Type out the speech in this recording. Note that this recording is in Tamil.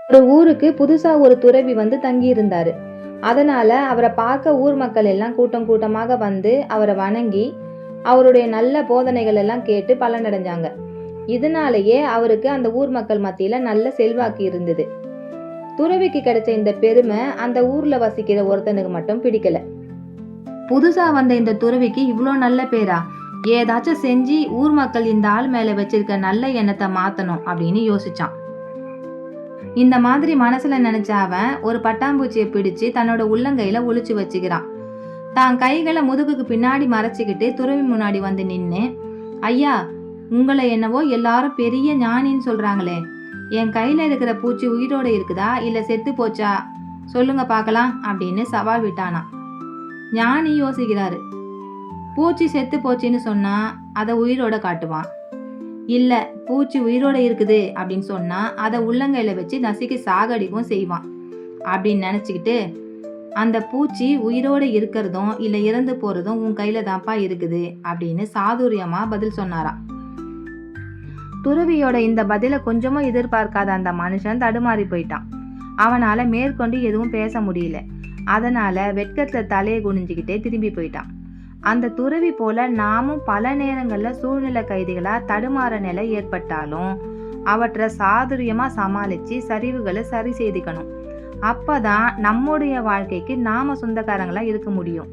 ஒரு ஊருக்கு புதுசா ஒரு துறவி வந்து தங்கி இருந்தாரு. அதனால அவரை பார்க்க ஊர் மக்கள் எல்லாம் கூட்டம் கூட்டமாக வந்து அவரை வணங்கி அவருடைய நல்ல போதனைகள் எல்லாம் கேட்டு பலனடைஞ்சாங்க. இதனாலேயே அவருக்கு அந்த ஊர் மக்கள் மத்தியில நல்ல செல்வாக்கு இருந்தது. துறவிக்கு கிடைச்ச இந்த பெருமை அந்த ஊர்ல வசிக்கிற ஒருத்தனுக்கு மட்டும் பிடிக்கல. புதுசா வந்த இந்த துறவிக்கு இவ்வளோ நல்ல பேரா, ஏதாச்சும் செஞ்சு ஊர் மக்கள் இந்த ஆள் மேல வச்சிருக்க நல்ல எண்ணத்தை மாத்தணும் அப்படின்னு யோசிச்சான். இந்த மாதிரி மனசுல நினைச்ச அவன் ஒரு பட்டாம்பூச்சியை பிடிச்சு தன்னோட உள்ளங்கையில ஒளிச்சு வச்சுக்கிறான். தான் கைகளை முதுகுக்கு பின்னாடி மறைச்சிக்கிட்டு துறவி முன்னாடி வந்து நின்னு, ஐயா, உங்களை என்னவோ எல்லாரும் பெரிய ஞானின்னு சொல்றாங்களே, என் கையில இருக்கிற பூச்சி உயிரோட இருக்குதா இல்ல செத்து போச்சா சொல்லுங்க பார்க்கலாம் அப்படின்னு சவால் விட்டானா. ஞானி யோசிக்கிறாரு. பூச்சி செத்து போச்சுன்னு சொன்னா அதை உயிரோட காட்டுவான். இல்ல பூச்சி உயிரோட இருக்குது அப்படின்னு சொன்னா அதை உள்ளங்கையில வச்சு நசுக்கி சாகடிக்கும் செய்வான் அப்படின்னு நினைச்சுக்கிட்டு, அந்த பூச்சி உயிரோட இருக்கிறதும் இல்ல இறந்து போறதும் உன் கையில தான்ப்பா இருக்குது அப்படின்னு சாதுரியமா பதில் சொன்னாராம். துறவியோட இந்த பதில கொஞ்சமும் எதிர்பார்க்காத அந்த மனுஷன் தடுமாறி போயிட்டான். அவனால மேற்கொண்டு எதுவும் பேச முடியல. அதனால வெட்கத்துல தலையை குனிஞ்சுக்கிட்டே திரும்பி போயிட்டான். அந்த துறவி போல நாமும் பல நேரங்கள்ல சூழ்நிலை கைதிகளா தடுமாற நிலை ஏற்பட்டாலும் அவற்றை சாதுரியமா சமாளிச்சு சரிவுகளை சரி செய்துக்கணும். அப்பதான் நம்முடைய வாழ்க்கைக்கு நாம சொந்தக்காரங்களா இருக்க முடியும்.